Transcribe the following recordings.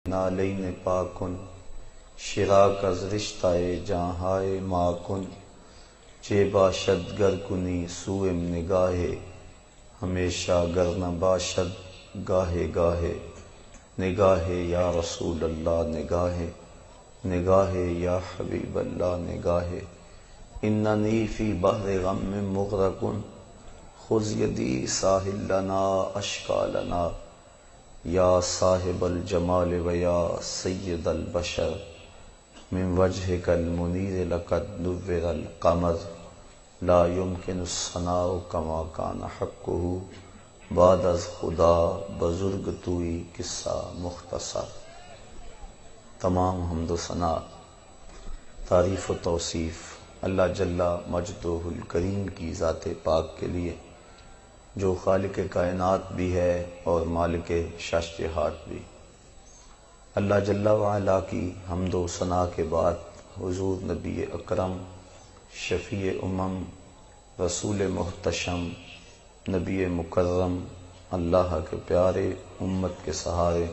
نالین پاکن شراک از رشتہ جہائے ماکن چے باشد گر کنی سوئم نگاہ ہمیشہ گر نہ باشد گاہے گاہے نگاہ یا رسول اللہ نگاہ یا حبیب اللہ نگاہ اننی فی بحر غم مغرقن خذ یدی ساحل لنا اشکا لنا یا صاحب الجمال و یا سید البشر من وجهک المنیر لقد نور القمر لا يمکن الثناء کما کان حقہ بعد از خدا بزرگ توئی قصہ مختصر۔ تمام حمد و ثنا تعریف و توصیف اللہ جل مجدہ الکریم کی ذات پاک کے لیے جو خالق کائنات بھی ہے اور مالک شش جہات بھی۔ اللہ جل وعلا کی حمد و ثنا کے بعد حضور نبی اکرم شفیع امم رسول محتشم نبی مکرم اللہ کے پیارے امت کے سہارے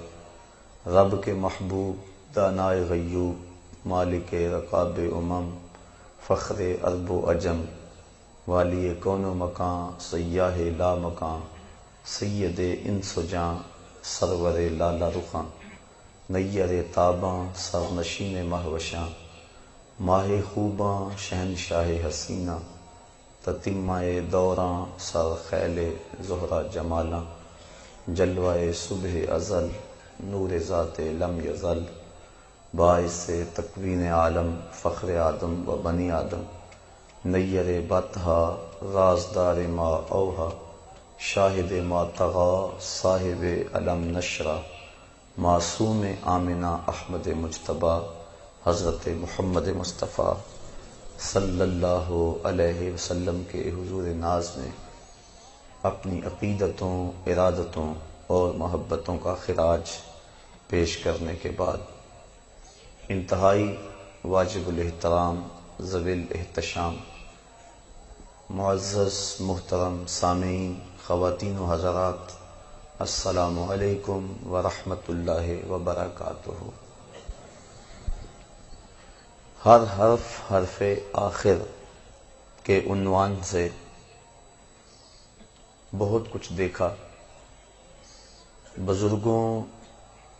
رب کے محبوب دانائے غیوب مالک رقاب امم فخر عرب و عجم والی کون و مکان سیاہ لا مکان سید انس و جاں سرور لالا رخاں نیر تاباں سرنشین مہوشاں ماہ خوباں شہنشاہ حسینہ تتمہ دوراں سر خیل زہرہ جمالاں جلوہ صبح ازل نور ذات لم یزل باعث تکوین عالم فخر آدم و بنی آدم نیر بطحا رازدار ما اوہا شاہد ما طغا صاحب علم نشرہ معصوم آمنہ احمد مجتبیٰ حضرت محمد مصطفیٰ صلی اللہ علیہ وسلم کے حضور ناز میں اپنی عقیدتوں ارادتوں اور محبتوں کا خراج پیش کرنے کے بعد انتہائی واجب الاحترام ذوی الاحتشام معزز محترم سامعین خواتین و حضرات السلام علیکم ورحمۃ اللہ وبرکاتہ۔ ہر حرف آخر کے عنوان سے بہت کچھ دیکھا۔ بزرگوں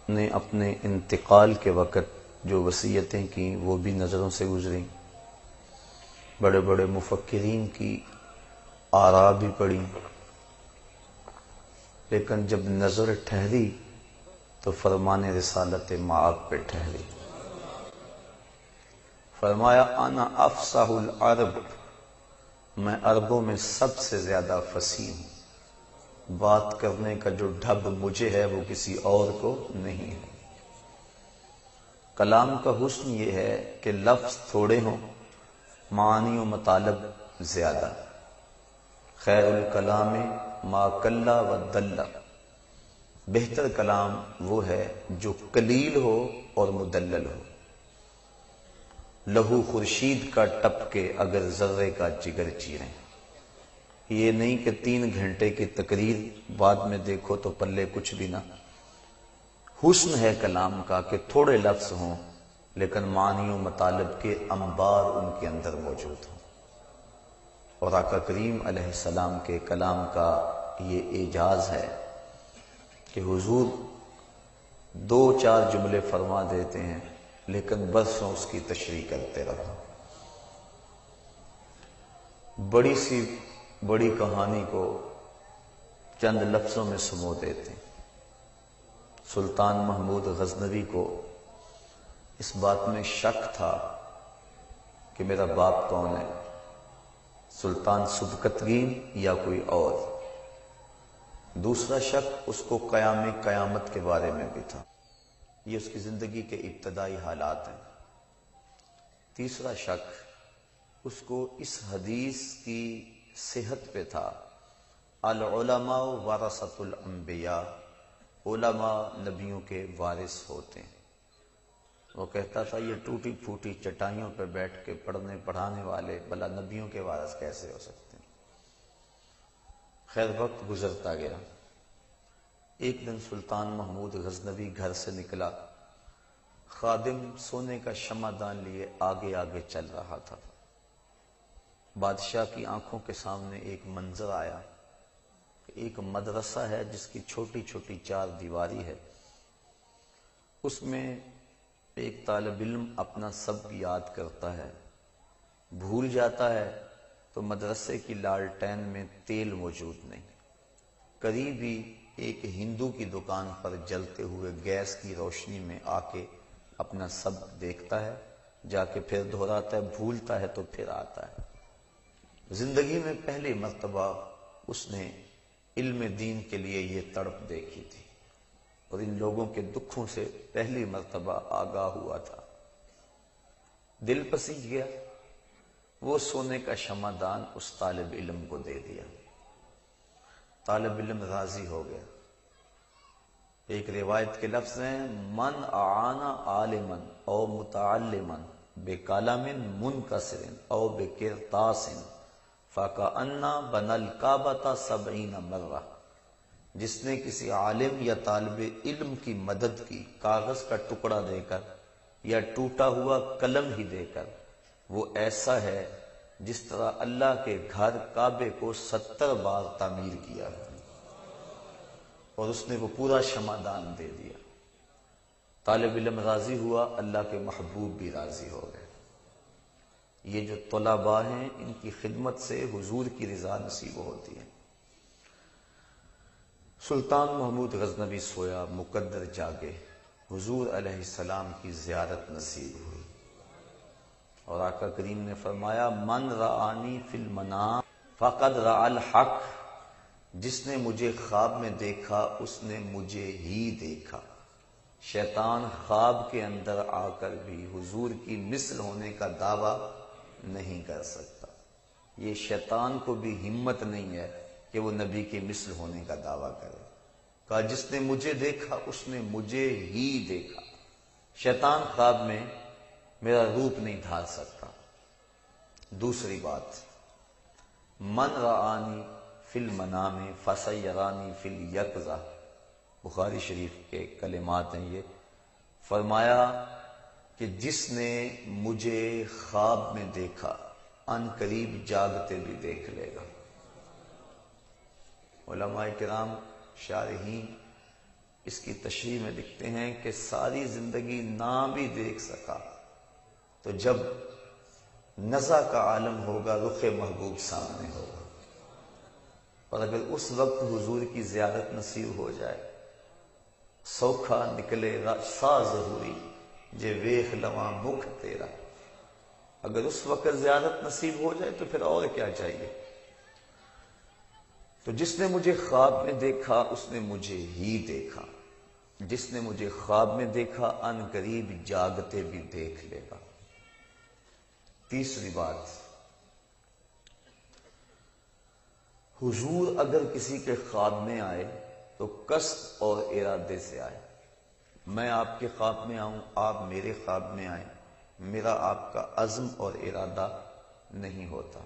نے اپنے انتقال کے وقت جو وصیتیں کی وہ بھی نظروں سے گزریں، بڑے بڑے مفکرین کی آراء بھی پڑھی، لیکن جب نظر ٹھہری تو فرمان رسالت معاق پہ ٹھہری۔ فرمایا انا افصح العرب، میں عربوں میں سب سے زیادہ فصیح ہوں، بات کرنے کا جو ڈھب مجھے ہے وہ کسی اور کو نہیں ہے۔ کلام کا حسن یہ ہے کہ لفظ تھوڑے ہوں معانی و مطالب زیادہ۔ خیر الکلام ما قل و دل، بہتر کلام وہ ہے جو قلیل ہو اور مدلل ہو۔ لہو خورشید کا ٹپ کے اگر ذرے کا جگر چیریں، یہ نہیں کہ 3 گھنٹے کی تقریر بعد میں دیکھو تو پلے کچھ بھی نہ۔ حسن ہے کلام کا کہ تھوڑے لفظ ہوں لیکن معنی و مطالب کے انبار ان کے اندر موجود ہوں۔ اور آقا کریم علیہ السلام کے کلام کا یہ اعجاز ہے کہ حضور 2-4 جملے فرما دیتے ہیں لیکن برسوں اس کی تشریح کرتے رہو۔ بڑی سی بڑی کہانی کو چند لفظوں میں سمو دیتے ہیں۔ سلطان محمود غزنوی کو اس بات میں شک تھا کہ میرا باپ کون ہے، سلطان سبکتگین یا کوئی اور۔ دوسرا شک اس کو قیامت کے بارے میں بھی تھا، یہ اس کی زندگی کے ابتدائی حالات ہیں۔ تیسرا شک اس کو اس حدیث کی صحت پہ تھا، العلماء ورثۃ الانبیاء، علماء نبیوں کے وارث ہوتے ہیں۔ وہ کہتا تھا یہ ٹوٹی پھوٹی چٹائیوں پہ بیٹھ کے پڑھنے پڑھانے والے بھلا نبیوں کے وارث کیسے ہو سکتے ہیں؟ خیر وقت گزرتا گیا۔ ایک دن سلطان محمود غزنوی گھر سے نکلا خادم سونے کا شمعدان لیے آگے آگے چل رہا تھا۔ بادشاہ کی آنکھوں کے سامنے ایک منظر آیا، ایک مدرسہ ہے جس کی چھوٹی چھوٹی 4 دیواری ہے، اس میں ایک طالب علم اپنا سبق یاد کرتا ہے، بھول جاتا ہے تو مدرسے کی لالٹین میں تیل موجود نہیں، قریب ہی ایک ہندو کی دکان پر جلتے ہوئے گیس کی روشنی میں آ کے اپنا سبق دیکھتا ہے، جا کے پھر دہراتا ہے، بھولتا ہے تو پھر آتا ہے۔ زندگی میں پہلی مرتبہ اس نے علم دین کے لیے یہ تڑپ دیکھی تھی اور ان لوگوں کے دکھوں سے پہلی مرتبہ آگاہ ہوا تھا۔ دل پسیج گیا، وہ سونے کا شمعدان اس طالب علم کو دے دیا۔ طالب علم راضی ہو گیا۔ ایک روایت کے لفظ ہیں، من اعانا عالما او متعلما بقلم منکسر او بقرطاس فکأن بنى الکعبۃ 70 مرہ، جس نے کسی عالم یا طالب علم کی مدد کی کاغذ کا ٹکڑا دے کر یا ٹوٹا ہوا قلم ہی دے کر، وہ ایسا ہے جس طرح اللہ کے گھر کعبے کو 70 بار تعمیر کیا، اور اس نے وہ پورا شمعدان دے دیا۔ طالب علم راضی ہوا، اللہ کے محبوب بھی راضی ہو گئے۔ یہ جو طلباء ہیں، ان کی خدمت سے حضور کی رضا نصیب ہوتی ہے۔ سلطان محمود غزنوی سویا، مقدر جاگے، حضور علیہ السلام کی زیارت نصیب ہوئی، اور آقا کریم نے فرمایا، من رآنی فی المنام فقد رأى الحق، جس نے مجھے خواب میں دیکھا اس نے مجھے ہی دیکھا۔ شیطان خواب کے اندر آ کر بھی حضور کی مثل ہونے کا دعویٰ نہیں کر سکتا۔ یہ شیطان کو بھی ہمت نہیں ہے کہ وہ نبی کی مثل ہونے کا دعویٰ کرے۔ کہا جس نے مجھے دیکھا اس نے مجھے ہی دیکھا۔ شیطان خواب میں میرا روپ نہیں ڈھال سکتا۔ دوسری بات، من رآنی فی المنام فسیرانی فی الیقظہ، بخاری شریف کے کلمات ہیں یہ۔ فرمایا کہ جس نے مجھے خواب میں دیکھا ان قریب جاگتے بھی دیکھ لے گا۔ علماء کرام شارحین اس کی تشریح میں لکھتے ہیں کہ ساری زندگی نہ بھی دیکھ سکا تو جب نزع کا عالم ہوگا رخ محبوب سامنے ہوگا، اور اگر اس وقت حضور کی زیارت نصیب ہو جائے، سوکھا نکلے سا ضروری جے ویخ لواں مکھ تیرا، اگر اس وقت زیارت نصیب ہو جائے تو پھر اور کیا چاہیے۔ تو جس نے مجھے خواب میں دیکھا اس نے مجھے ہی دیکھا، جس نے مجھے خواب میں دیکھا ان قریب جاگتے بھی دیکھ لے گا۔ تیسری بات، حضور اگر کسی کے خواب میں آئے تو قصد اور ارادے سے آئے۔ میں آپ کے خواب میں آؤں، آپ میرے خواب میں آئیں، میرا آپ کا عزم اور ارادہ نہیں ہوتا۔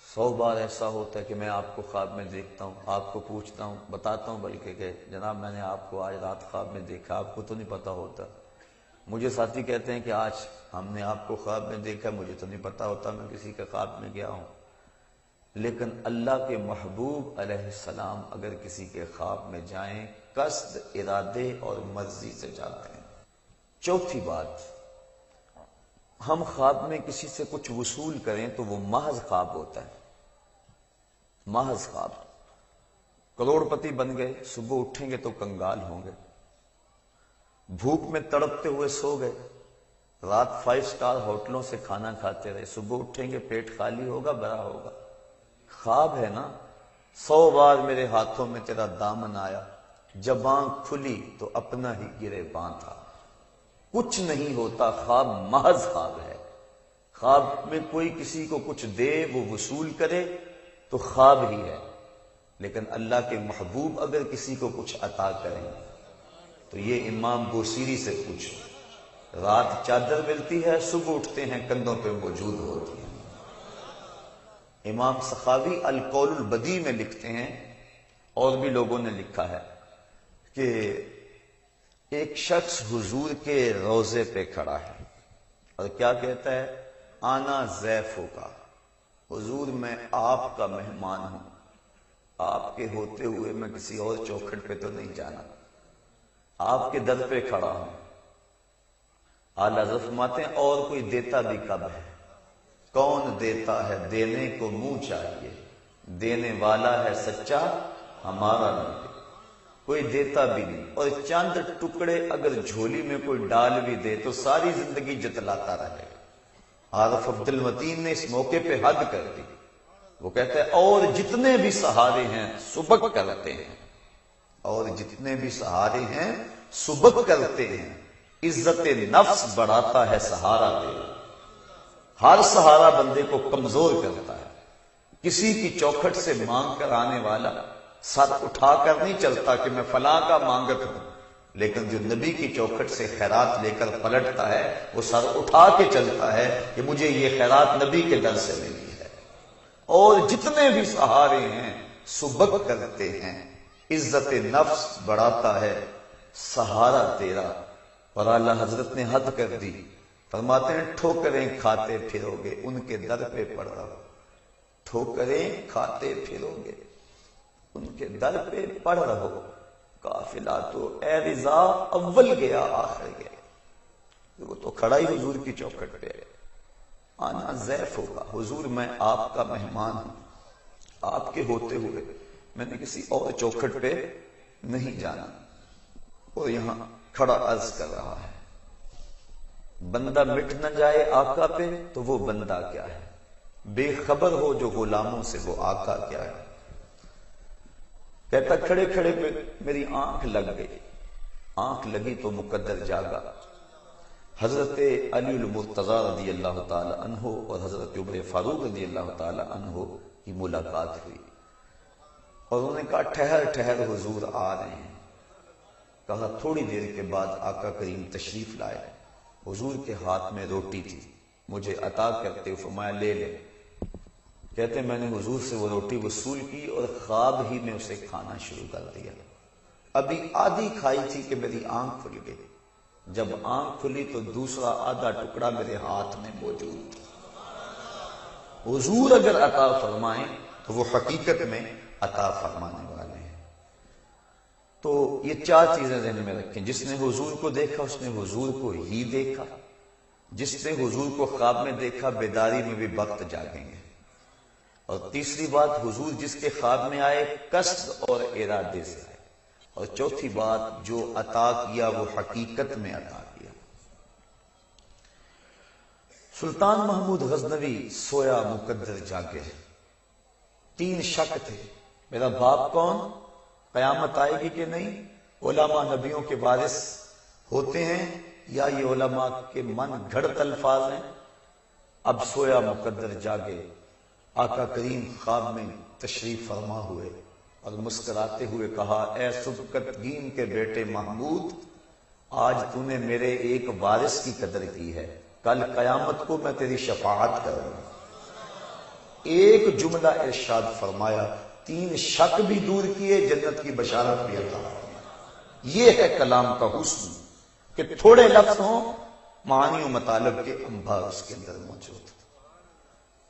100 بار ایسا ہوتا ہے کہ میں آپ کو خواب میں دیکھتا ہوں، آپ کو پوچھتا ہوں، بتاتا ہوں بلکہ کہ جناب میں نے آپ کو آج رات خواب میں دیکھا، آپ کو تو نہیں پتا ہوتا۔ مجھے ساتھی کہتے ہیں کہ آج ہم نے آپ کو خواب میں دیکھا، مجھے تو نہیں پتا ہوتا میں کسی کے خواب میں گیا ہوں۔ لیکن اللہ کے محبوب علیہ السلام اگر کسی کے خواب میں جائیں، قصد، ارادے اور مرضی سے جاتے ہیں۔ چوتھی بات، ہم خواب میں کسی سے کچھ وصول کریں تو وہ محض خواب ہوتا ہے، محض خواب۔ کروڑ پتی بن گئے، صبح اٹھیں گے تو کنگال ہوں گے، بھوک میں تڑپتے ہوئے سو گئے، رات 5 سٹار ہوٹلوں سے کھانا کھاتے رہے، صبح اٹھیں گے پیٹ خالی ہوگا بھرا ہوگا، خواب ہے نا۔ 100 بار میرے ہاتھوں میں تیرا دامن آیا، جب آنکھ کھلی تو اپنا ہی گریباں تھا۔ کچھ نہیں ہوتا، خواب محض خواب ہے۔ خواب میں کوئی کسی کو کچھ دے، وہ وصول کرے تو خواب ہی ہے، لیکن اللہ کے محبوب اگر کسی کو کچھ عطا کریں تو یہ امام بوسیری سے پوچھو، رات چادر ملتی ہے، صبح اٹھتے ہیں کندھوں پہ موجود ہوتی ہے۔ امام سخاوی القول البدیع میں لکھتے ہیں، اور بھی لوگوں نے لکھا ہے کہ ایک شخص حضور کے روضے پہ کھڑا ہے اور کیا کہتا ہے؟ آنا ضیف ہوگا، حضور میں آپ کا مہمان ہوں، آپ کے ہوتے ہوئے میں کسی اور چوکھٹ پہ تو نہیں جانا، آپ کے در پہ کھڑا ہوں۔ اعلیٰ حضرت فرماتے ہیں اور کوئی دیتا بھی کب ہے؟ کون دیتا ہے؟ دینے کو منہ چاہیے، دینے والا ہے سچا ہمارا نبی۔ کوئی دیتا بھی نہیں، اور چند ٹکڑے اگر جھولی میں کوئی ڈال بھی دے تو ساری زندگی جتلاتا رہے۔ عارف عبد المتین نے اس موقع پہ حد کر دی، وہ کہتا ہے اور جتنے بھی سہارے ہیں سبق کرتے ہیں، اور جتنے بھی سہارے ہیں سبق کرتے ہیں، عزت نفس بڑھاتا ہے سہارا دے۔ ہر سہارا بندے کو کمزور کرتا ہے۔ کسی کی چوکھٹ سے مانگ کر آنے والا سر اٹھا کر نہیں چلتا کہ میں فلاں کا مانگت ہوں، لیکن جو نبی کی چوکھٹ سے خیرات لے کر پلٹتا ہے وہ سر اٹھا کے چلتا ہے کہ مجھے یہ خیرات نبی کے در سے ملی ہے۔ اور جتنے بھی سہارے ہیں سبق کرتے ہیں، عزت نفس بڑھاتا ہے سہارا تیرا۔ اور اعلیٰ حضرت نے حد کر دی، فرماتے ہیں ٹھوکریں کھاتے پھرو گے ان کے در پہ پڑ رہو، ٹھوکریں کھاتے پھرو گے ان کے در پہ پڑ رہو، قافلہ تو اے رضا اول گیا آخر گیا۔ وہ تو کھڑا ہی حضور کی چوکھٹ پہ، آنا ضیف ہوگا، حضور میں آپ کا مہمان ہوں، آپ کے ہوتے ہوئے میں نے کسی اور چوکھٹ پہ نہیں جانا۔ اور یہاں کھڑا عرض کر رہا ہے، بندہ مٹ نہ جائے آقا پہ تو وہ بندہ کیا ہے؟ بے خبر ہو جو غلاموں سے وہ آقا کیا ہے؟ کہتا کھڑے کھڑے پہ میری آنکھ لگ گئی، آنکھ لگی تو مقدر جاگا۔ حضرت علی المرتضی رضی اللہ تعالی عنہ اور حضرت عمر فاروق رضی اللہ تعالی عنہ کی ملاقات ہوئی، اور انہوں نے کہا ٹھہر ٹھہر حضور آ رہے ہیں۔ کہا تھوڑی دیر کے بعد آقا کریم تشریف لائے، حضور کے ہاتھ میں روٹی تھی، مجھے عطا کرتے ہوئے فرمایا لے لے۔ کہتے میں نے حضور سے وہ روٹی وصول کی اور خواب ہی میں اسے کھانا شروع کر دیا۔ ابھی آدھی کھائی تھی کہ میری آنکھ کھل گئی، جب آنکھ کھلی تو دوسرا آدھا ٹکڑا میرے ہاتھ میں موجود تھا۔ حضور اگر عطا فرمائیں تو وہ حقیقت میں عطا فرمانے والے ہیں۔ تو یہ چار چیزیں ذہن میں رکھیں، جس نے حضور کو دیکھا اس نے حضور کو ہی دیکھا، جس نے حضور کو خواب میں دیکھا بیداری میں بھی وقت جاگیں گے، اور تیسری بات حضور جس کے خواب میں آئے قصد اور ارادے سے آئے، اور چوتھی بات جو عطا کیا وہ حقیقت میں عطا کیا۔ سلطان محمود غزنوی سویا مقدر جاگے، تین شک تھے، میرا باپ کون، قیامت آئے گی کہ نہیں، علماء نبیوں کے وارث ہوتے ہیں یا یہ علماء کے من گھڑت الفاظ ہیں۔ اب سویا مقدر جاگے، آقا کریم خواب میں تشریف فرما ہوئے اور مسکراتے ہوئے کہا اے سبکتگین کے بیٹے محمود، آج تو نے میرے ایک وارث کی قدر کی ہے، کل قیامت کو میں تیری شفاعت کروں گا۔ ایک جملہ ارشاد فرمایا، تین شک بھی دور کیے، جنت کی بشارت بھی عطا فرمائی۔ یہ ہے کلام کا حسن کہ تھوڑے لفظ ہوں معانی و مطالب کے انبار اس کے اندر موجود۔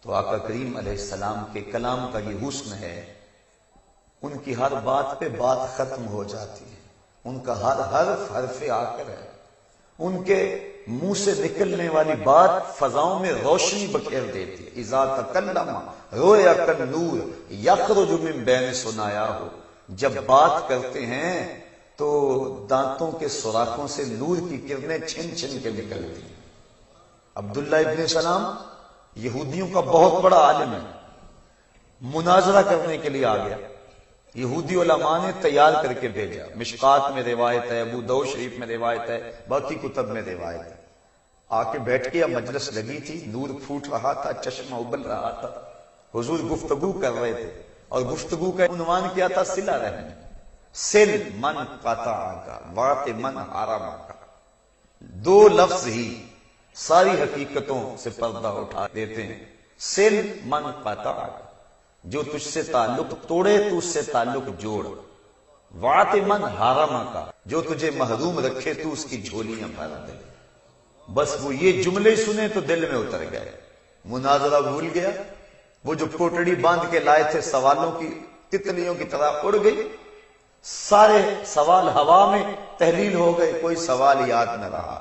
تو آقا کریم علیہ السلام کے کلام کا یہ حسن ہے، ان کی ہر بات پہ بات ختم ہو جاتی ہے، ان کا ہر حرف حرف آخر ہے، ان کے منہ سے نکلنے والی بات فضاؤں میں روشنی بکھیر دیتی ہے۔ اذا تکلم رویا کالنور یخرج من بین ثنایاہ، جب بات کرتے ہیں تو دانتوں کے سوراخوں سے نور کی کرنیں چھن چھن کے نکلتی ہیں۔ عبداللہ ابن سلام یہودیوں کا بہت بڑا عالم ہے، مناظرہ کرنے کے لیے آ گیا، یہودی علماء نے تیار کر کے بھیجا، مشکات میں روایت ہے، ابو داؤد شریف میں روایت ہے، باقی کتب میں روایت ہے۔ آ کے بیٹھ کے مجلس لگی تھی، نور پھوٹ رہا تھا، چشمہ ابل رہا تھا، حضور گفتگو کر رہے تھے، اور گفتگو کا عنوان کیا تھا؟ صلہ رحم، سل من قطع کا واط من حرم کا۔ دو لفظ ہی ساری حقیقتوں سے پردہ اٹھا دیتے ہیں۔ سل من قطع کا، جو تجھ سے تعلق توڑے تو اس سے تعلق جوڑ، واط من حرم کا، جو تجھے محروم رکھے تو اس کی جھولیاں بھر دے۔ بس وہ یہ جملے سنے تو دل میں اتر گئے، مناظرہ بھول گیا، وہ جو پوٹڑی باندھ کے لائے تھے سوالوں کی تتلیوں کی طرح اڑ گئی، سارے سوال ہوا میں تحلیل ہو گئے، کوئی سوال یاد نہ رہا۔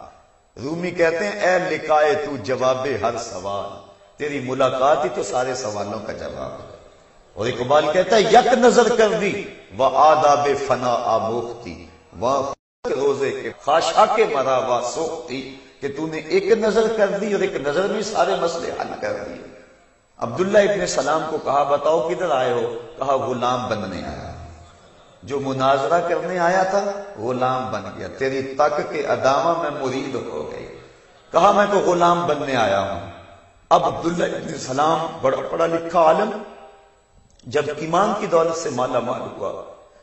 رومی کہتے ہیں اے لکھائے تو جواب ہر سوال، تیری ملاقات ہی تو سارے سوالوں کا جواب ہے۔ اور اقبال کہتا ہے یک نظر کر دی وہ آداب فنا آموختی وہ روزے کے خاشا کے مرا وا سوختی، کہ تو نے ایک نظر کر دی اور ایک نظر میں سارے مسئلے حل کر دیے۔ عبداللہ ابن سلام کو کہا بتاؤ کدھر آئے ہو؟ کہا غلام بننے آیا۔ جو مناظرہ کرنے آیا تھا غلام بن گیا، تیری تک کے ادامہ میں مرید ہو گئی۔ کہا میں تو غلام بننے آیا ہوں۔ اب عبداللہ ابن سلام بڑا پڑھا لکھا عالم، جب ایمان کی دولت سے مالا مال ہوا،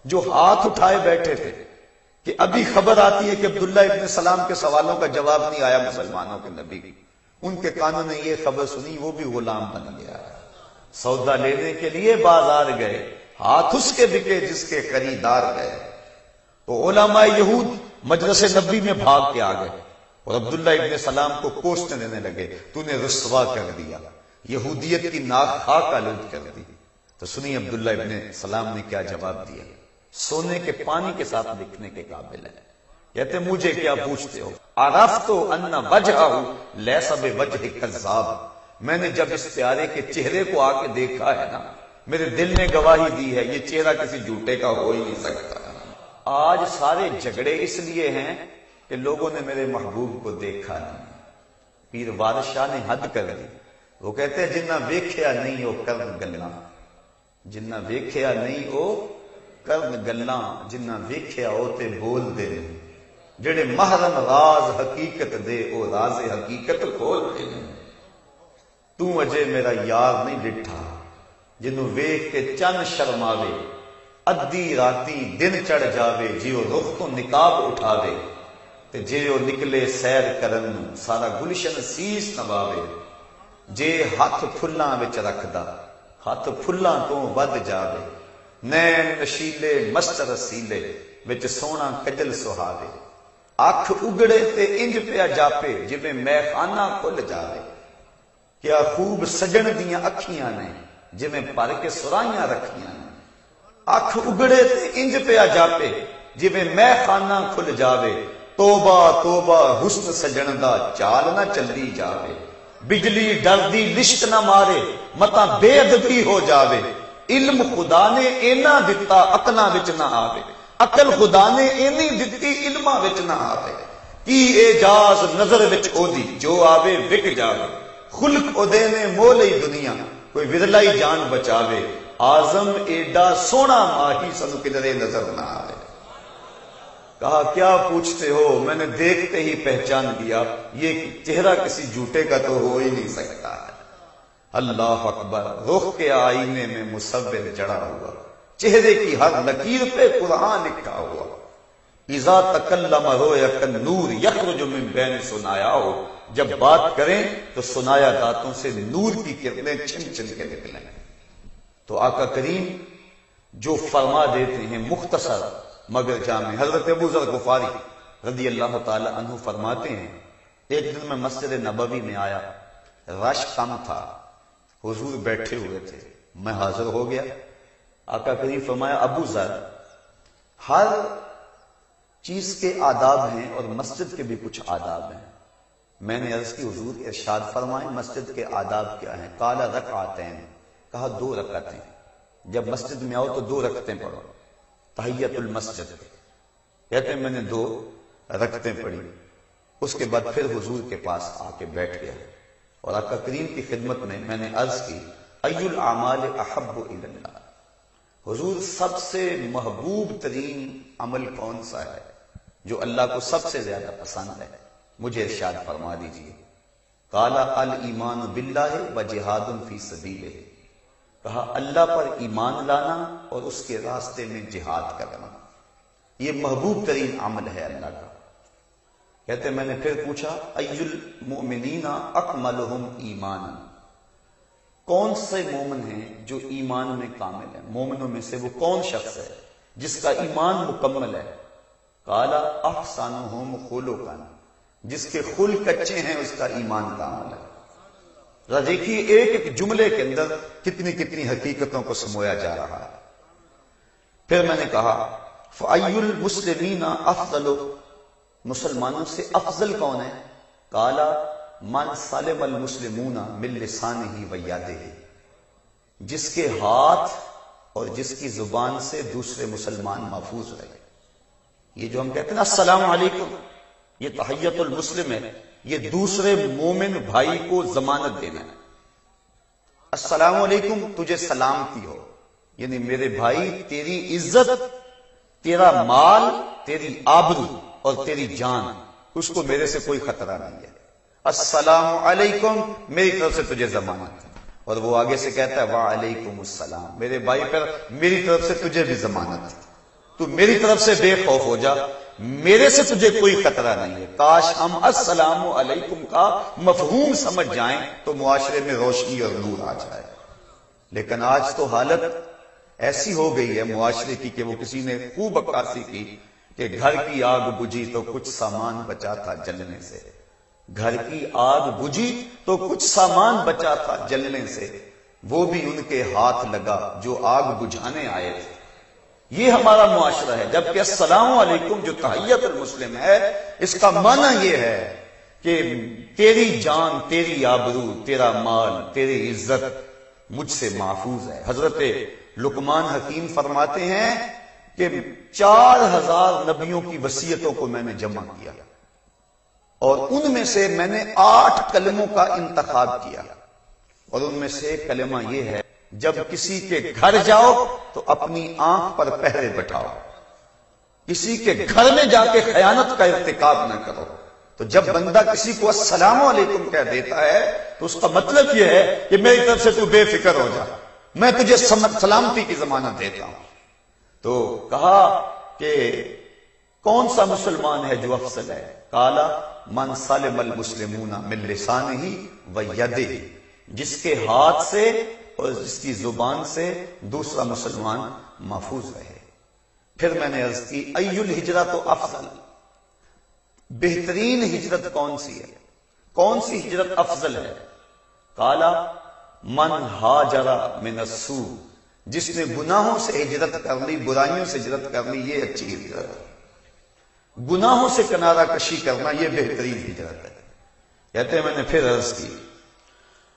جو ہاتھ اٹھائے بیٹھے تھے کہ ابھی خبر آتی ہے کہ عبداللہ ابن سلام کے سوالوں کا جواب نہیں آیا مسلمانوں کے نبی، ان کے کانوں نے یہ خبر سنی، وہ بھی غلام بن گیا۔ سودا لینے کے لیے بازار گئے، ہاتھ اس کے بکے جس کے خریدار گئے۔ تو علماء یہود مجلس نبی میں بھاگ کے آ گئے اور عبداللہ ابن سلام کو کوشت دینے لگے، تو نے رسوا کر دیا، یہودیت کی ناک خاک آلود کر دی۔ تو سنی عبداللہ ابن سلام نے کیا جواب دیا، سونے کے پانی کے ساتھ لکھنے کے قابل ہے۔ کہتے مجھے کیا پوچھتے ہو، عرفت ان وجہہ لیس بوجہ کذاب، میں نے جب اس پیارے کے چہرے کو آ کے دیکھا ہے نا، میرے دل نے گواہی دی ہے یہ چہرہ کسی جھوٹے کا ہو ہی نہیں سکتا۔ آج سارے جھگڑے اس لیے ہیں کہ لوگوں نے میرے محبوب کو دیکھا نہیں۔ پیر وارث شاہ نے حد کر دی، وہ کہتے ہیں جنہ ویکھیا نہیں ہو کرن گلاں، جنہ ویکھیا نہیں ہو کرن گلاں، جنہ ویکھیا ہو تے بول دے، جڑے محرم راز حقیقت دے او راز حقیقت کھول دے۔ تو اجے میرا یار نہیں ڈٹھا جنوں ویکھ کے چن شرماوے، ادھی راتی دن چڑھ جاوے، جیو رخ تو نقاب اٹھاوے، تے جیو نکلے سیر کرن سارا گلشن سیس نواوے، جے ہاتھ پھلاں وچ رکھدا ہاتھ پھلاں تو ود جاوے، نین نشیلے مست رسیلے وچ سونا کجل سہاوے، اکھ اگڑے تے انج پیا جاپے جویں میں خانہ کھل جاوے، کیا خوب سجن دیاں اکھیاں نے جویں پر کے سرائیاں رکھیاں نے، اکھ اگڑے تے انج پیا جاپے جویں میں خانہ کھل جاوے، توبہ توبہ حسن سجن دا چال نہ چلی جاوے، بجلی ڈر دی لشک نہ مارے متا بے ادبی ہو جاوے، علم خدا نے اینا دتا عقلاں وچ نہ آوے، عقل خدا نے اینی دتی علماں وچ نہ آوے، کی اعجاز نظر وچ او دی جو آوے وک جاوے، خلق او دے نے مولئی دنیا کوئی ورلائی جان بچاوے، آزم ایڈا سونا ماہی سنو کدرے نظر نہ آوے۔ کہا کیا پوچھتے ہو، میں نے دیکھتے ہی پہچان لیا یہ چہرہ کسی جھوٹے کا تو ہو ہی نہیں سکتا ہے۔ اللہ اکبر، رخ کے آئینے میں مصور جڑا ہوا، چہرے کی ہر لکیر پہ قرآن لکھا ہوا، اذا تکلم رویا کالنور یخرج من بین سنایا ہو، جب بات کریں تو سنایا دانتوں سے نور کی کرنیں چھن چھن کے نکلیں۔ تو آقا کریم جو فرما دیتے ہیں مختصر مگر جامع، حضرت ابو ذر غفاری رضی اللہ تعالی عنہ فرماتے ہیں ایک دن میں مسجد نبوی میں آیا، رش کم تھا، حضور بیٹھے ہوئے تھے، میں حاضر ہو گیا۔ آقا کریم فرمایا ابو ذر، ہر چیز کے آداب ہیں اور مسجد کے بھی کچھ آداب ہیں۔ میں نے عرض کی حضور ارشاد فرمائیں مسجد کے آداب کیا ہیں؟ قال رکعتین، کہا 2 رکعتیں، جب مسجد میں آؤ تو 2 رکعتیں پڑھو، تحیت المسجد، کہتے ہیں میں نے 2 رکعتیں پڑھی، اس کے بعد پھر حضور کے پاس آ کے بیٹھ گیا اور آقا کریم کی خدمت میں نے عرض کی ای الاعمال احب الی اللہ، حضور سب سے محبوب ترین عمل کون سا ہے جو اللہ کو سب سے زیادہ پسند ہے؟ مجھے ارشاد فرما دیجئے۔ قال الایمان باللہ وجہاد فی سبیلہ، کہا اللہ پر ایمان لانا اور اس کے راستے میں جہاد کرنا، یہ محبوب ترین عمل ہے اللہ کا۔ کہتے میں نے پھر پوچھا ای المؤمنین اکملہم ایمانا، کون سے مومن ہیں جو ایمان میں کامل ہیں؟ مومنوں میں سے وہ کون شخص ہے جس کا ایمان مکمل ہے؟ قال احسنہم خلقا، جس کے خلق اچھے ہیں اس کا ایمان کامل ہے۔ ذرا دیکھیے ایک ایک جملے کے اندر کتنی کتنی حقیقتوں کو سمویا جا رہا ہے۔ پھر میں نے کہا فَأَيُّ الْمُسْلِمِينَ أَفْضَلُ، مسلمانوں سے افضل کون ہے؟ قال من سلم المسلمون من لسانہ ویدہ، جس کے ہاتھ اور جس کی زبان سے دوسرے مسلمان محفوظ رہے۔ یہ جو ہم کہتے ہیں نا السلام علیکم، یہ تحیت المسلم ہے، یہ دوسرے مومن بھائی کو ضمانت دینا ہے۔ السلام علیکم، تجھے سلامتی ہو، یعنی میرے بھائی تیری عزت، تیرا مال، تیری آبرو اور تیری جان، اس کو میرے سے کوئی خطرہ نہیں ہے۔ السلام علیکم، میری طرف سے تجھے ضمانت ہے۔ اور وہ آگے سے کہتا ہے وعلیکم السلام، میرے بھائی پر میری طرف سے تجھے بھی ضمانت ہے، تو میری طرف سے بے خوف ہو جا، میرے سے تجھے کوئی خطرہ نہیں ہے۔ کاش ہم السلام علیکم کا مفہوم سمجھ جائیں تو معاشرے میں روشنی اور نور آ جائے، لیکن آج تو حالت ایسی ہو گئی ہے معاشرے کی کہ وہ کسی نے خوب عکاسی کی کہ گھر کی آگ بجھی تو کچھ سامان بچا تھا جلنے سے، گھر کی آگ بجھی تو کچھ سامان بچا تھا جلنے سے، وہ بھی ان کے ہاتھ لگا جو آگ بجھانے آئے تھے۔ یہ ہمارا معاشرہ ہے، جبکہ السلام علیکم جو تحیت المسلم ہے، اس کا معنی یہ ہے کہ تیری جان، تیری آبرو، تیرا مال، تیری عزت مجھ سے محفوظ ہے۔ حضرت لقمان حکیم فرماتے ہیں کہ 4000 نبیوں کی وصیتوں کو میں نے جمع کیا اور ان میں سے میں نے 8 کلموں کا انتخاب کیا، اور ان میں سے ایک کلمہ یہ ہے جب کسی کے گھر جاؤ تو اپنی آنکھ پر پہرے بٹھاؤ، کسی کے گھر میں جا کے خیانت کا ارتکاب نہ کرو۔ تو جب بندہ کسی کو السلام علیکم کہہ دیتا ہے تو اس کا مطلب یہ ہے کہ میری طرف سے تو بے فکر ہو جا، میں تجھے سلامتی کی ضمانت دیتا ہوں۔ تو کہا کہ کون سا مسلمان ہے جو افضل ہے؟ قال من سلم المسلمون من لسانہ ویدہ، جس کے ہاتھ سے اور جس کی زبان سے دوسرا مسلمان محفوظ رہے۔ پھر میں نے عرض کی ای الہجرۃ افضل، بہترین ہجرت کون سی ہے، کون سی ہجرت افضل ہے؟ قال من ہاجر من السوء، جس نے گناہوں سے ہجرت کر لی، برائیوں سے ہجرت کر لی، یہ اچھی ہجرت ہے۔ گناہوں سے کنارہ کشی کرنا یہ بہترین ہجرت ہے۔ کہتے ہیں میں نے پھر عرض کی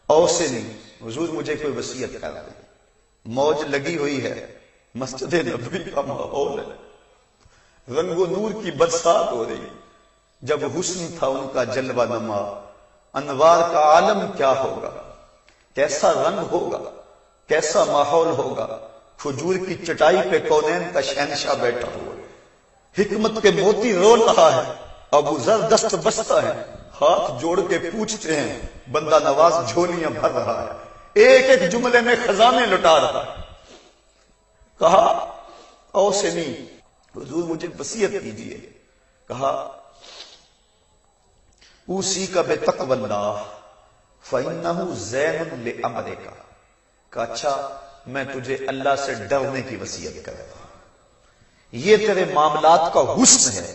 اوصنی، حضور مجھے کوئی وصیت کر دے، موج لگی ہوئی ہے، مسجد نبوی کا ماحول ہے، رنگ و نور کی برسات ہو رہی، جب حسن تھا ان کا جلوہ نما، انوار کا عالم کیا ہوگا، کیسا رنگ ہوگا، کیسا ماحول ہوگا، کھجور کی چٹائی پہ کونین کا شہنشاہ بیٹھا ہوا، حکمت کے موتی رول رہا ہے، ابو ذر دست بستہ ہے، ہاتھ جوڑ کے پوچھتے ہیں، بندہ نواز جھولیاں بھر رہا ہے، ایک ایک جملے میں خزانے لٹا رہا ہے۔ کہا اوصنی، حضور مجھے وصیت کیجیے۔ کہا اوصیک بتقوی اللہ فإنہ زین لأمرک، کہ اچھا میں تجھے اللہ سے ڈرنے کی وصیت کرتا ہوں، یہ تیرے معاملات کا حسن ہے،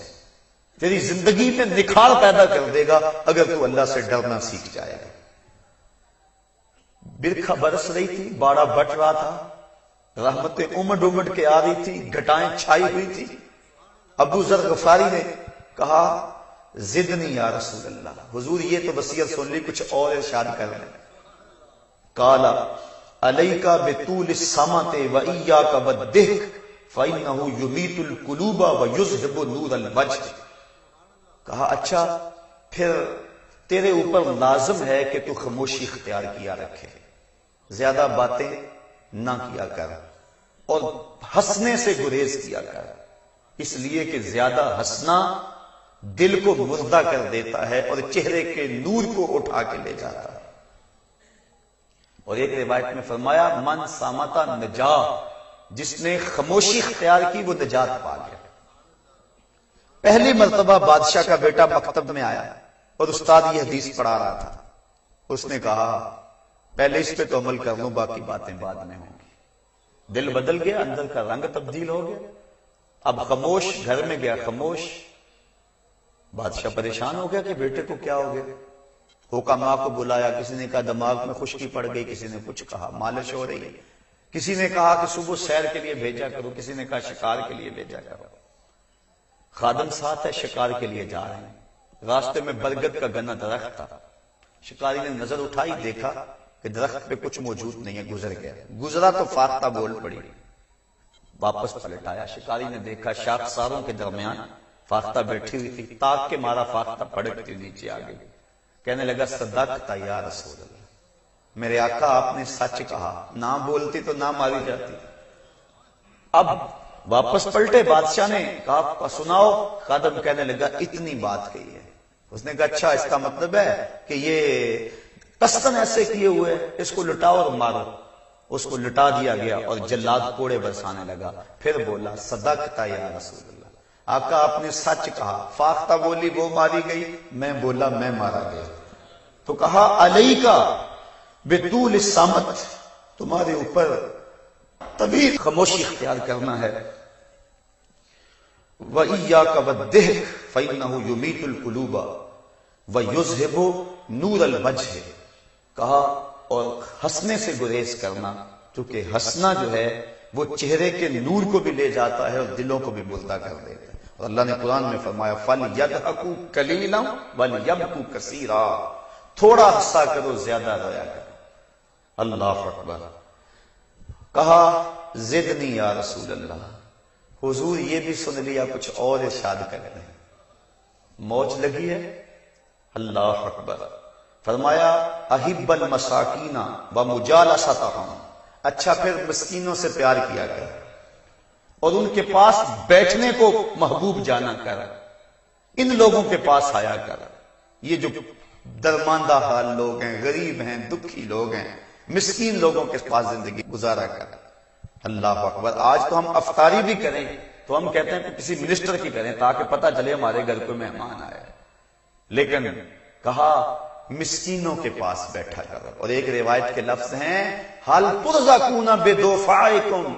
تیری زندگی میں نکھار پیدا کر دے گا اگر تو اللہ سے ڈرنا سیکھ جائے گا۔ برکھا برس رہی تھی، باڑا بٹ رہا تھا، رحمتیں امڈ امڈ کے آ رہی تھی، گھٹائیں چھائی ہوئی تھی۔ ابو ذر غفاری نے کہا زدنی یا رسول اللہ، حضور یہ تو وصیت سن لی، کچھ اور ارشاد کر رہے۔ قال علیک بطول الصمت وإیاک والضحک فإنہ یمیت القلوب ویذہب نور الوجہ۔ کہا اچھا پھر تیرے اوپر لازم ہے کہ تو خاموشی اختیار کیا رکھے، زیادہ باتیں نہ کیا کر، اور ہنسنے سے گریز کیا کر، اس لیے کہ زیادہ ہنسنا دل کو مردہ کر دیتا ہے اور چہرے کے نور کو اٹھا کے لے جاتا ہے۔ اور ایک روایت میں فرمایا من سامتا نجا، جس نے خاموشی اختیار کی وہ نجات پا گیا۔ پہلی مرتبہ بادشاہ کا بیٹا مکتب میں آیا اور استاد یہ حدیث پڑھا رہا تھا، اس نے کہا پہلے اس پہ تو عمل کر لوں، باقی باتیں بعد میں ہوں گی۔ دل بدل گیا، اندر کا رنگ تبدیل ہو گیا، اب خاموش، گھر میں گیا خاموش. بادشاہ پریشان ہو گیا کہ بیٹے کو کیا ہو گیا. حکماء کو بلایا، کسی نے کہا دماغ میں خشکی پڑ گئی، کسی نے کچھ کہا مالش ہو رہی ہے، کسی نے کہا کہ صبح سیر کے لیے بھیجا کرو، کسی نے کہا شکار کے لیے بھیجا کرو. خادم ساتھ ہے، شکار کے لیے جا رہے ہیں. راستے میں برگد کا گنا درخت تھا. شکاری نے نظر اٹھائی، دیکھا کہ درخت پہ کچھ موجود نہیں ہے، گزر گیا. گزرا تو فاختہ بول پڑی. واپس پلٹ آیا، شکاری نے دیکھا شاخساروں کے درمیان فاختہ بیٹھی ہوئی تھی. تاک کے مارا فاختہ پڑکتی نیچے آ گئی. کہنے لگا صدقت یا رسول اللہ، میرے آقا آپ نے سچ کہا، نہ بولتی تو نہ ماری جاتی. اب واپس پلٹے، بادشاہ نے کہا سناؤ. خادم کہنے لگا اتنی بات کہی ہے. اس نے کہا اچھا، اس کا مطلب ہے کہ یہ قصدن ایسے کیے ہوئے، اس کو لٹاؤ اور مارو. اس کو لٹا دیا گیا اور جلاد کوڑے برسانے لگا. پھر بولا صدقت یا رسول اللہ، آقا آپ نے سچ کہا. فاختہ بولی وہ ماری گئی، میں بولا میں مارا گیا. تو کہا علیکا بطول الصمت، تمہارے اوپر طویل خاموشی اختیار کرنا ہے. وَإِيَّاكَ وَالضِّحْكَ فَإِنَّهُ يُمِيتُ الْقُلُوبَ وَيُذْهِبُ نُورَ الْوَجْهِ. کہا اور ہنسنے سے گریز کرنا، کیونکہ ہنسنا جو ہے وہ چہرے کے نور کو بھی لے جاتا ہے اور دلوں کو بھی مردہ کر دیتا ہے. اور اللہ نے قرآن میں فرمایا فَلْيَضْحَكُوا قَلِيلًا وَلْيَبْكُوا كَثِيرًا، تھوڑا ہنسا کرو، زیادہ رویا کرو. اللہ اکبر. کہا زدنی یا رسول اللہ. حضور یہ بھی سن لیا، کچھ اور ارشاد کر رہے ہیں. موج لگی ہے. اللہ اکبر. فرمایا احب المساکین ومجالستہم، اچھا پھر مسکینوں سے پیار کیا کر اور ان کے پاس بیٹھنے کو محبوب جانا کر. ان لوگوں کے پاس آیا کر. یہ جو درماندہ حال لوگ ہیں، غریب ہیں، دکھی لوگ ہیں، مسکین لوگوں کے پاس زندگی گزارا کر. اللہ اکبر. آج تو ہم افطاری بھی کریں تو ہم کہتے ہیں کہ کسی منسٹر کی کریں تاکہ پتہ چلے ہمارے گھر کوئی مہمان آئے، لیکن کہا مسکینوں کے پاس بیٹھا کرو. اور ایک روایت کے لفظ ہیں حل ترزقون بدفعکم،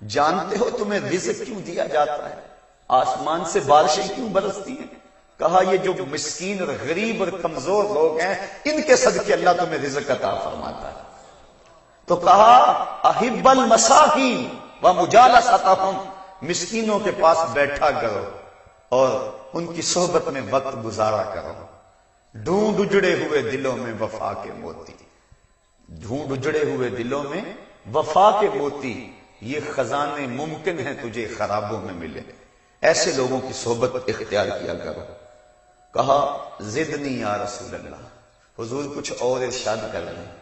جانتے ہو تمہیں رزق کیوں دیا جاتا ہے، آسمان سے بارشیں کیوں برستی ہیں. کہا یہ جو مسکین اور غریب اور کمزور لوگ ہیں ان کے صدقے اللہ تمہیں رزق عطا فرماتا ہے. تو کہا احب المساکین ومجالستہم، مسکینوں کے پاس بیٹھا کرو اور ان کی صحبت میں وقت گزارا کرو. ڈھونڈ اجڑے ہوئے دلوں میں وفا کے موتی، ڈھونڈ اجڑے ہوئے دلوں میں وفا کے موتی، یہ خزانے ممکن ہیں تجھے خرابوں میں ملے. ایسے لوگوں کی صحبت اختیار کیا کرو. کہا زدنی یا رسول اللہ. حضور کچھ اور ارشاد کر رہے ہیں.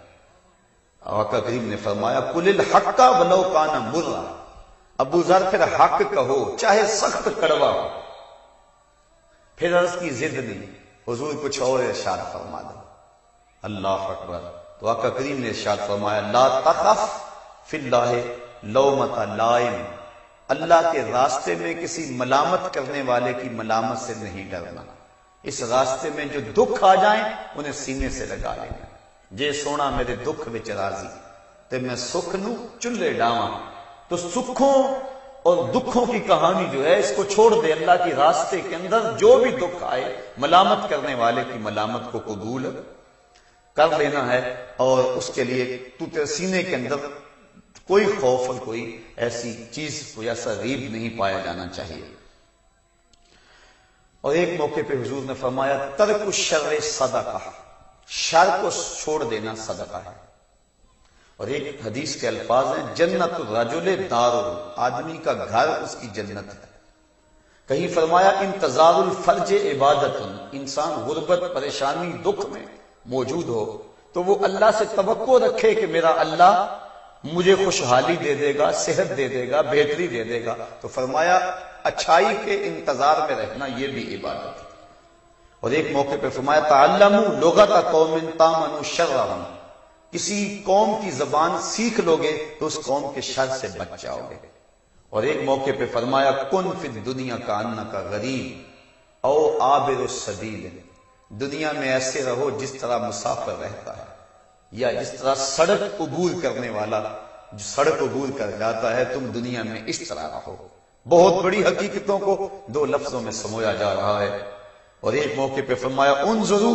آقا کریم نے فرمایا قل الحق ولو کان مرا. ابو ذر پھر حق کہو چاہے سخت کڑوا ہو. پھر عرض کی زدنی. حضور کچھ اور ارشاد فرما دو. اللہ اکبر. تو آقا کریم نے ارشاد فرمایا لا تخف فی اللہ لومۃ لائم، اللہ کے راستے میں کسی ملامت کرنے والے کی ملامت سے نہیں ڈرنا. اس راستے میں جو دکھ آ جائیں انہیں سینے سے لگا لینا. جے سونا میرے دکھ وچ راضی تے میں سکھ نو چلے ڈاواں. تو سکھوں اور دکھوں کی کہانی جو ہے اس کو چھوڑ دے. اللہ کی راستے کے اندر جو بھی دکھ آئے ملامت کرنے والے کی ملامت کو قبول کر لینا ہے، اور اس کے لیے تو تیرے سینے کے اندر کوئی خوف اور کوئی ایسی چیز، کوئی ایسا ریب نہیں پایا جانا چاہیے. اور ایک موقع پہ حضور نے فرمایا ترک الشر صدقہ، شر کو چھوڑ دینا صدقہ ہے. اور ایک حدیث کے الفاظ ہیں جنت الرجل دار، آدمی کا گھر اس کی جنت ہے. کہیں فرمایا انتظار الفرج عبادت، انسان غربت، پریشانی، دکھ میں موجود ہو تو وہ اللہ سے توقع رکھے کہ میرا اللہ مجھے خوشحالی دے دے گا، صحت دے دے گا، بہتری دے دے گا. تو فرمایا اچھائی کے انتظار میں رہنا یہ بھی عبادت ہے. اور ایک موقع پہ فرمایا تعلموا لغت قوم تامنوا شرهم، کسی قوم کی زبان سیکھ لوگے تو اس قوم کے شر سے بچ جاؤ گے. اور ایک موقع پہ فرمایا کن فی الدنیا کانک غریب او عابر السبیل، دنیا میں ایسے رہو جس طرح مسافر رہتا ہے، یا جس طرح سڑک عبور کرنے والا جو سڑک عبور کر جاتا ہے، تم دنیا میں اس طرح رہو. بہت بڑی حقیقتوں کو دو لفظوں میں سمویا جا رہا ہے۔ اور ایک موقع پہ فرمایا انظروا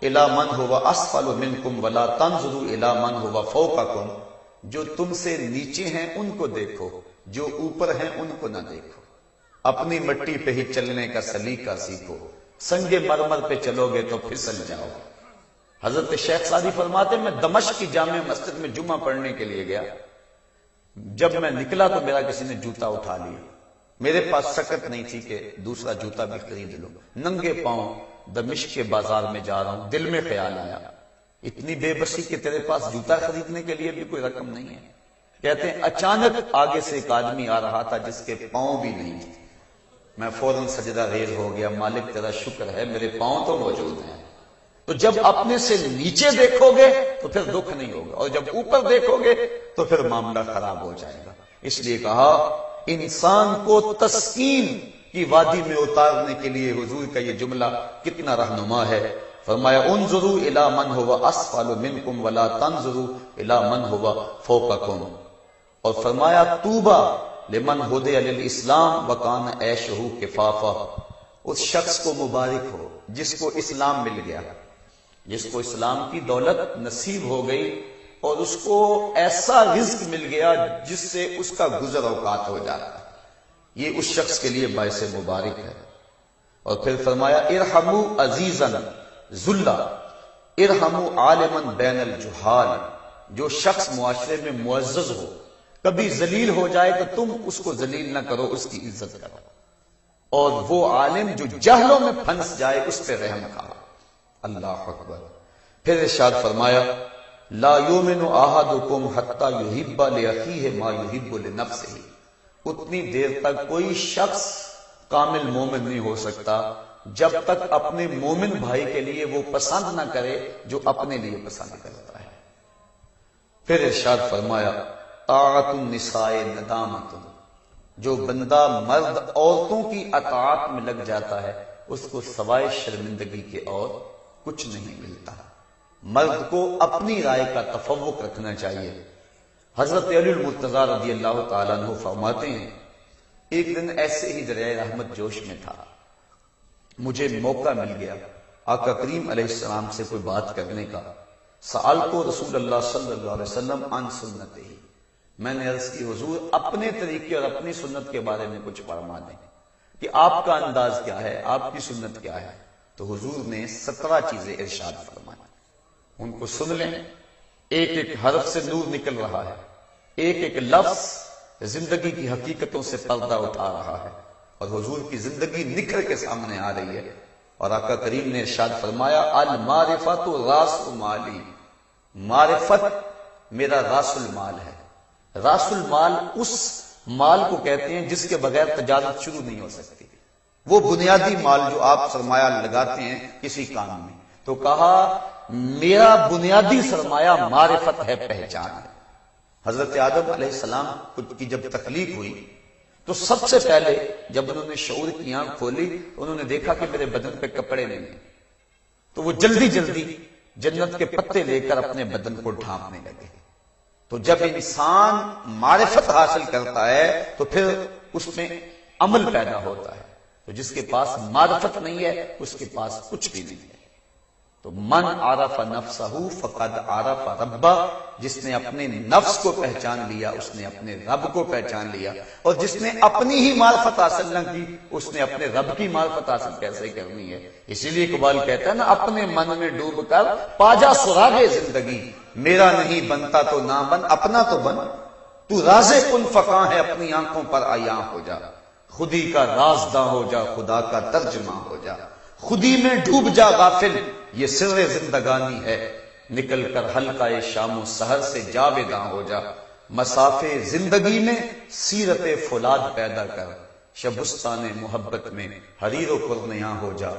الی من هو اسفل منکم ولا تنظروا الی من هو فوقکم، جو تم سے نیچے ہیں ان کو دیکھو، جو اوپر ہیں ان کو نہ دیکھو۔ اپنی مٹی پہ ہی چلنے کا سلیقہ سیکھو، سنگ مرمر پہ چلو گے تو پھسل جاؤ۔ حضرت شیخ سعدی فرماتے ہیں میں دمشق کی جامع مسجد میں جمعہ پڑھنے کے لیے گیا، جب میں نکلا تو میرا کسی نے جوتا اٹھا لیا، میرے پاس سکت نہیں تھی کہ دوسرا جوتا بھی خرید لوں، ننگے پاؤں دمشق کے بازار میں جا رہا ہوں، دل میں خیال آیا اتنی بے بسی کہ تیرے پاس جوتا خریدنے کے لیے بھی کوئی رقم نہیں ہے۔ کہتے ہیں اچانک آگے سے ایک آدمی آ رہا تھا جس کے پاؤں بھی نہیں تھے، میں فوراً سجدہ ریز ہو گیا، مالک تیرا شکر ہے میرے پاؤں تو موجود ہیں۔ تو جب اپنے سے نیچے دیکھو گے تو پھر دکھ نہیں ہوگا، اور جب اوپر دیکھو گے تو پھر معاملہ خراب ہو جائے گا۔ اس لیے کہا انسان کو تسکین کی وادی میں اتارنے کے لیے حضور کا یہ جملہ کتنا رہنما ہے۔ فرمایا انظروا الی من هو اسفل منکم ولا تنظروا الی من هو فوقکم، اور فرمایا طوبی لمن ہدی للاسلام وکان عیشہ کفافا، اس شخص کو مبارک ہو جس کو اسلام مل گیا، جس کو اسلام کی دولت نصیب ہو گئی اور اس کو ایسا رزق مل گیا جس سے اس کا گزر اوقات ہو جاتا ہے، یہ اس شخص کے لیے باعث مبارک ہے۔ اور پھر فرمایا ارحموا عزیزا ذلا ارحموا عالما بین الجہال، جو شخص معاشرے میں معزز ہو کبھی ذلیل ہو جائے تو تم اس کو ذلیل نہ کرو، اس کی عزت کرو، اور وہ عالم جو جہلوں میں پھنس جائے اس پہ رحم کھاؤ۔ اللہ اکبر۔ پھر ارشاد فرمایا لا یؤمن احدکم حتی یحب لاخیہ ما یحب لنفسہ، اتنی دیر تک کوئی شخص کامل مومن نہیں ہو سکتا جب تک اپنے مومن بھائی کے لیے وہ پسند نہ کرے جو اپنے لیے پسند کرتا ہے۔ پھر ارشاد فرمایا طاعت النساء ندامت، جو بندہ مرد عورتوں کی اطاعت میں لگ جاتا ہے اس کو سوائے شرمندگی کے اور کچھ نہیں ملتا۔ مرد کو اپنی رائے کا تفوق رکھنا چاہیے۔ حضرت علی المرتضیٰ رضی اللہ تعالیٰ عنہ فرماتے ہیں ایک دن ایسے ہی دریائے رحمت جوش میں تھا، مجھے موقع مل گیا آقا کریم علیہ السلام سے کوئی بات کرنے کا۔ سألت رسول اللہ صلی اللہ علیہ وسلم عن سنتہ، میں نے عرض کی حضور اپنے طریقے اور اپنی سنت کے بارے میں کچھ فرما دیں کہ آپ کا انداز کیا ہے، آپ کی سنت کیا ہے۔ تو حضور نے 17 چیزیں ارشاد فرمائی، ان کو سن لیں۔ ایک ایک حرف سے نور نکل رہا ہے، ایک ایک لفظ زندگی کی حقیقتوں سے پردہ اٹھا رہا ہے، اور حضور کی زندگی نکھر کے سامنے آ رہی ہے۔ اور آقا کریم نے ارشاد فرمایا المعرفۃ راس مالی، معرفت میرا راس المال ہے۔ راس المال اس مال کو کہتے ہیں جس کے بغیر تجارت شروع نہیں ہو سکتی، وہ بنیادی مال جو آپ سرمایہ لگاتے ہیں کسی کام میں۔ تو کہا میرا بنیادی سرمایہ معرفت ہے، پہچان ہے۔ حضرت آدم علیہ السلام کی جب تخلیق ہوئی تو سب سے پہلے جب انہوں نے شعور کی آنکھ کھولی انہوں نے دیکھا کہ میرے بدن پہ کپڑے نہیں ہیں، تو وہ جلدی جلدی جنت کے پتے لے کر اپنے بدن کو ڈھانپنے لگے۔ تو جب انسان معرفت حاصل کرتا ہے تو پھر اس میں عمل پیدا ہوتا ہے، تو جس کے پاس معرفت نہیں ہے اس کے پاس کچھ بھی نہیں ہے۔ تو من عرف نفسہ فقد عرف ربہ، جس نے اپنے نفس کو پہچان لیا اس نے اپنے رب کو پہچان لیا، اور جس نے اپنی ہی معرفت حاصل نہ کی اس نے اپنے رب کی معرفت حاصل کیسے کرنی ہے۔ اسی لیے اقبال کہتا ہے نا اپنے من میں ڈوب کر پاجا سراغ زندگی، میرا نہیں بنتا تو نہ بن اپنا تو بن، تو راز کن فقاں ہے اپنی آنکھوں پر عیاں ہو جا، خودی کا رازداں ہو جا خدا کا ترجمہ ہو جا، خودی میں ڈوب جا غافل یہ سر زندگانی ہے، نکل کر حلقہ شام و سحر سے جاویداں ہو جا، مسافے زندگی میں سیرت فولاد پیدا کر، شبستان محبت میں حریر و پرنیاں ہو جا،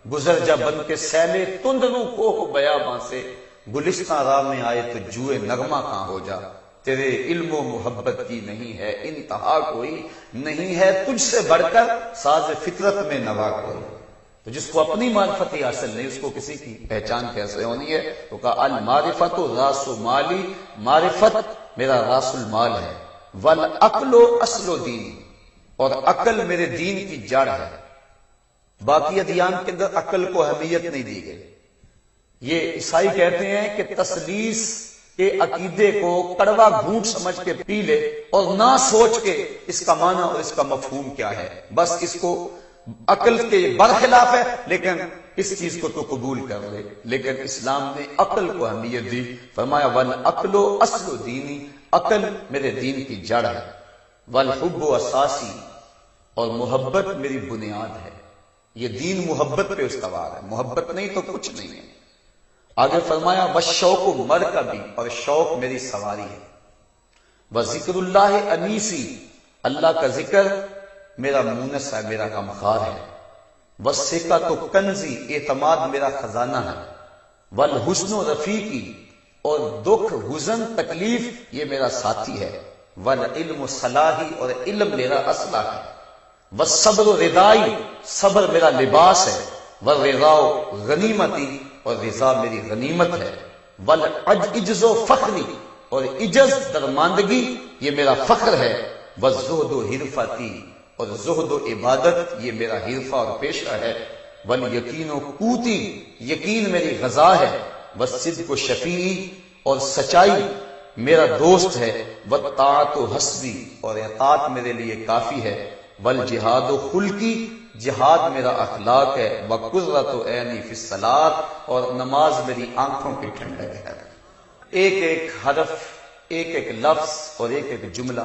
گزر جا بن کے سیلے تندروں کوہ بیاباں سے، گلستان راہ میں آئے تو جوئے نغمہ کہاں ہو جا، تیرے علم و محبت کی نہیں ہے انتہا کوئی، نہیں ہے تجھ سے بڑھ کر ساز فطرت میں نوا کوئی۔ تو جس کو اپنی معرفت ہی حاصل نہیں اس کو کسی کی پہچان کیسے ہونی ہے؟ تو کہا المعرفت راس مالی، معرفت میرا راس المال ہے، والعقل اصل دین، اور عقل میرے دین کی جڑ ہے۔ باقی ادیان کے اندر عقل کو اہمیت نہیں دی گئی۔ یہ عیسائی کہتے ہیں کہ تثلیث کے عقیدے کو کڑوا گھونٹ سمجھ کے پی لے اور نہ سوچ کے اس کا معنی اور اس کا مفہوم کیا ہے، بس اس کو عقل کے برخلاف ہے لیکن اس چیز کو تو قبول کر لے۔ لیکن اسلام نے عقل کو اہمیت دی، فرمایا والعقل اصل دینی، عقل میرے دین کی جڑ ہے، والحب اساسی، اور محبت میری بنیاد ہے۔ یہ دین محبت پہ استوار ہے، محبت نہیں تو کچھ نہیں ہے۔ آگے فرمایا والشوق مرکبی، اور شوق میری سواری ہے، وذکر اللہ انیسی، اللہ کا ذکر میرا مونس ہے، میرا غمخوار ہے، والثقۃ کنزی، اعتماد میرا خزانہ ہے، والحزن رفیقی، اور دکھ حزن تکلیف یہ میرا ساتھی ہے، والعلم صلاحی، اور علم میرا اسلحہ ہے، والصبر ردائی، صبر میرا لباس ہے، والرضا غنیمتی، اور رضا میری غنیمت ہے، والعجز فخری، اور عجز درماندگی یہ میرا فخر ہے، والزہد حرفتی، اور زہد و عبادت یہ میرا حرفہ اور پیشہ ہے، والیقین قوتی، یقین میری غذا ہے، والصدق شفیعی، اور سچائی میرا دوست ہے، والطاعت حسبی، اور اطاعت میرے لیے کافی ہے، والجہاد خلقی، جہاد میرا اخلاق ہے، وقرۃ عینی فی الصلاۃ، اور نماز میری آنکھوں کی ٹھنڈک ہے۔ ایک ایک حرف، ایک ایک لفظ اور ایک ایک جملہ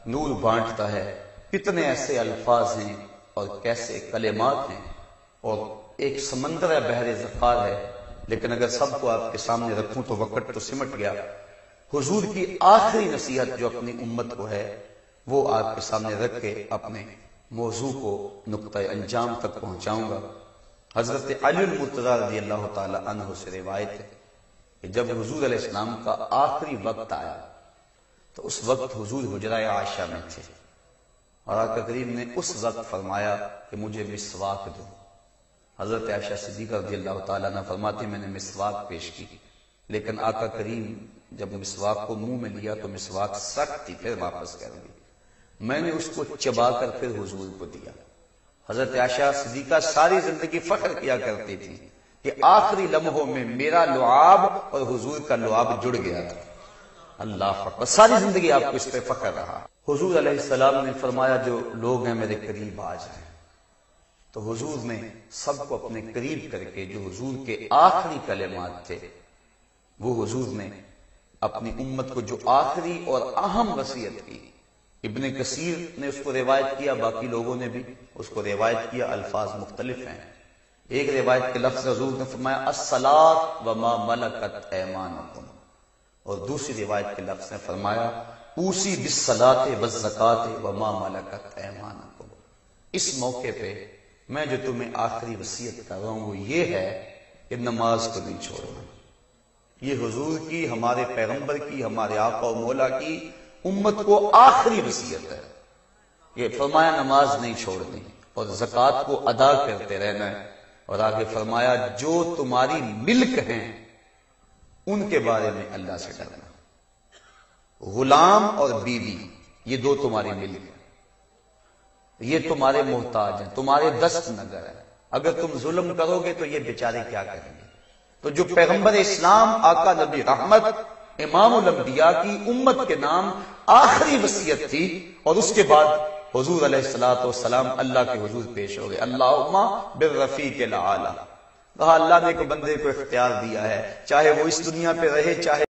نور بانٹتا ہے۔ کتنے ایسے الفاظ ہیں اور کیسے کلمات ہیں، اور ایک سمندر ہے، بحر ذخار ہے، لیکن اگر سب کو آپ کے سامنے رکھوں تو وقت تو سمٹ گیا۔ حضور کی آخری نصیحت جو اپنی امت کو ہے وہ آپ کے سامنے رکھ کے اپنے موضوع کو نقطہ انجام تک پہنچاؤں گا۔ حضرت علی المرتضیٰ رضی اللہ تعالی عنہ سے روایت ہے کہ جب حضور علیہ السلام کا آخری وقت آیا تو اس وقت حضور حجرہ عائشہ میں تھے، اور آقا کریم نے اس وقت فرمایا کہ مجھے مسواک دو۔ حضرت عائشہ صدیقہ رضی اللہ تعالیٰ عنہ فرماتی میں نے مسواک پیش کی، لیکن آقا کریم جب مسواک کو منہ میں لیا تو مسواک سخت تھی، پھر واپس کر دی۔ میں نے اس کو چبا کر پھر حضور کو دیا۔ حضرت عائشہ صدیقہ ساری زندگی فخر کیا کرتی تھی کہ آخری لمحوں میں میرا لعاب اور حضور کا لعاب جڑ گیا تھا۔ اللہ اکبر، ساری زندگی آپ کو اس پہ فخر رہا۔ حضور علیہ السلام نے فرمایا جو لوگ ہیں میرے قریب آ جائیں، تو حضور نے سب کو اپنے قریب کر کے جو حضور کے آخری کلمات تھے وہ حضور نے اپنی امت کو جو آخری اور اہم وصیت کی، ابن کثیر نے اس کو روایت کیا، باقی لوگوں نے بھی اس کو روایت کیا، الفاظ مختلف ہیں۔ ایک روایت کے لفظ حضور نے فرمایا الصلاۃ وما ملکت ایمانکم، اور دوسری روایت کے لفظ نے فرمایا اوصی بالصلاۃ والزکاۃ وما ملکت ایمانکم۔ اس موقع پہ میں جو تمہیں آخری وصیت کر رہا ہوں وہ یہ ہے کہ نماز کو نہیں چھوڑنا۔ یہ حضور کی، ہمارے پیغمبر کی، ہمارے آقا و مولا کی امت کو آخری وصیت ہے۔ یہ فرمایا نماز نہیں چھوڑنی اور زکوٰۃ کو ادا کرتے رہنا ہے، اور آگے فرمایا جو تمہاری ملک ہیں ان کے بارے میں اللہ سے ڈرنا۔ غلام اور بیوی یہ دو تمہاری ملک ہیں، یہ تمہارے محتاج ہیں، تمہارے دست نگر ہیں، اگر تم ظلم کرو گے تو یہ بیچارے کیا کریں گے؟ تو جو پیغمبر اسلام، آقا نبی رحمت، امام الانبیاء کی امت کے نام آخری وصیت تھی، اور اس کے بعد حضور علیہ الصلوۃ والسلام اللہ کے حضور پیش ہو گئے، اللہم بالرفیق الاعلی۔ کہا اللہ نے کو بندے کو اختیار دیا ہے، چاہے وہ اس دنیا پہ رہے چاہے